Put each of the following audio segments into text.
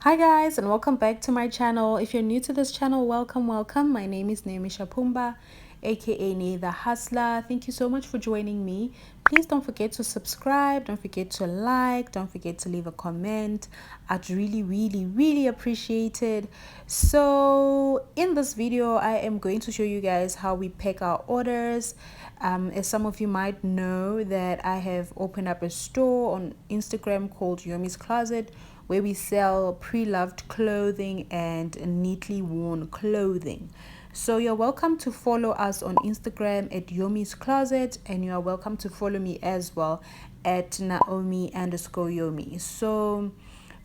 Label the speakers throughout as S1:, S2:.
S1: Hi guys, and welcome back to my channel. If you're new to this channel, welcome. My name is NaomiShapumba, aka Nee the Hustler. Thank you so much for joining me. Please don't forget to subscribe, don't forget to like, don't forget to leave a comment. I'd really appreciate it. So in this video, I am going to show you guys how we pack our orders. As some of you might know, that I have opened up a store on Instagram called Yomees Closet, where we sell pre-loved clothing and neatly worn clothing. So you're welcome to follow us on Instagram at Yomees Closet, and you are welcome to follow me as well at Naomi_Yomi. So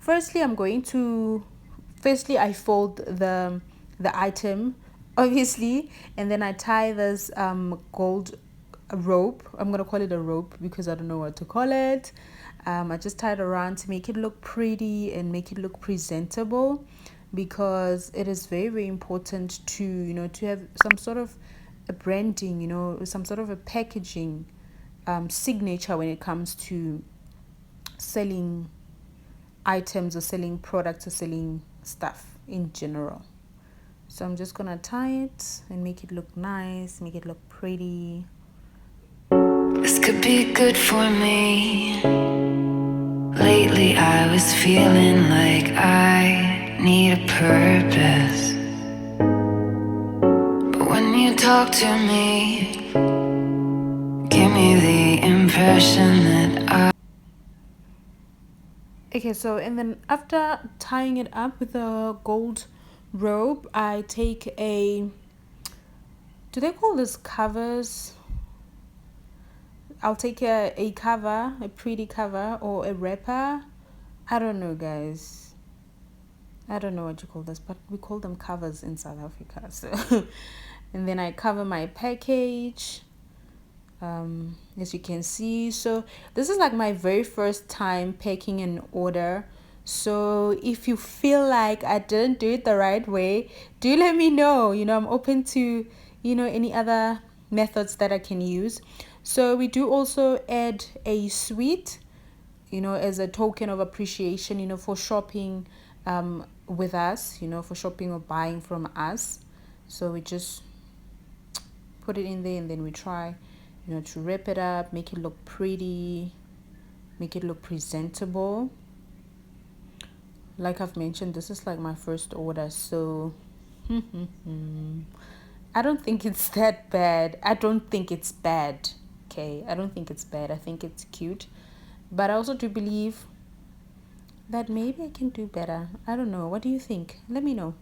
S1: firstly, I fold the item, obviously, and then I tie this gold rope. I'm gonna call it a rope because I don't know what to call it. I just tie it around to make it look pretty and make it look presentable, because it is very important to to have some sort of a branding, some sort of a packaging signature when it comes to selling items or selling products or selling stuff in general. So I'm just gonna tie it and make it look nice, make it look pretty.
S2: This could be good for me. Lately I was feeling like I need a purpose, but when you talk to me, give me the impression that
S1: Okay, so and then after tying it up with a gold rope, I take do they call this covers? I'll take a cover, a pretty cover, or a wrapper. I don't know, guys. I don't know what you call this, but we call them covers in South Africa. So and then I cover my package, as you can see. So this is like my very first time packing an order. So if you feel like I didn't do it the right way, do let me know. I'm open to any other methods that I can use. So we do also add a sweet, as a token of appreciation, for shopping with us, for shopping or buying from us. So we just put it in there, and then we try to wrap it up, make it look pretty, make it look presentable. Like I've mentioned, this is like my first order, so I don't think it's that bad. I don't think it's bad. Okay, I don't think it's bad. I think it's cute, but I also do believe that maybe I can do better. I don't know. What do you think? Let me know.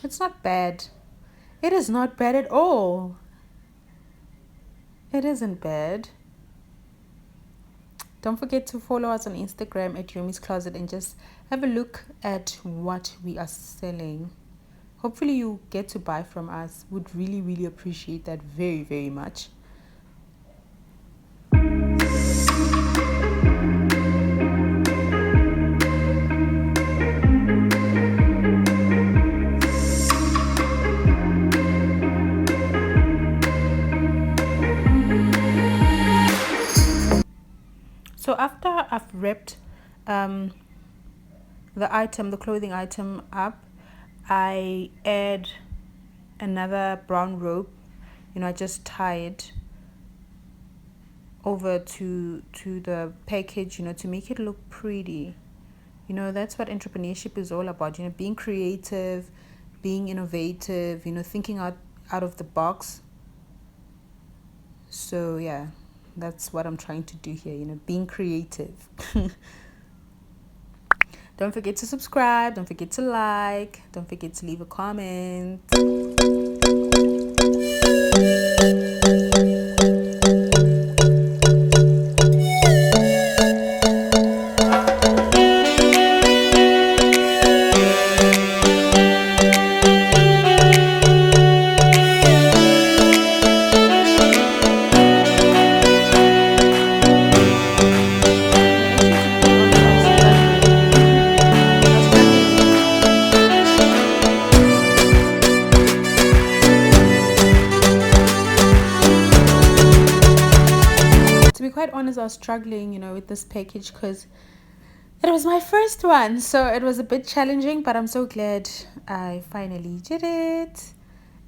S1: It's not bad. It is not bad at all. It isn't bad. Don't forget to follow us on Instagram at Yomees Closet and just have a look at what we are selling. Hopefully you get to buy from us. Would really appreciate that very much. So after I've wrapped the clothing item up, I add another brown rope. I just tie it over to the package, to make it look pretty. That's what entrepreneurship is all about, being creative, being innovative, thinking out of the box. So yeah, that's what I'm trying to do here, being creative. Don't forget to subscribe, don't forget to like, don't forget to leave a comment. be quite honest, I was struggling, with this package because it was my first one. So it was a bit challenging, but I'm so glad I finally did it.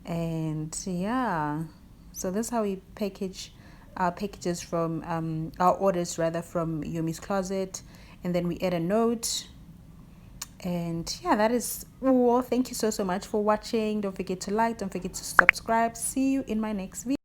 S1: And yeah, so that's how we package our packages from our orders rather from Yomees Closet. And then we add a note. And yeah, that is all. Thank you so much for watching. Don't forget to like, don't forget to subscribe. See you in my next video.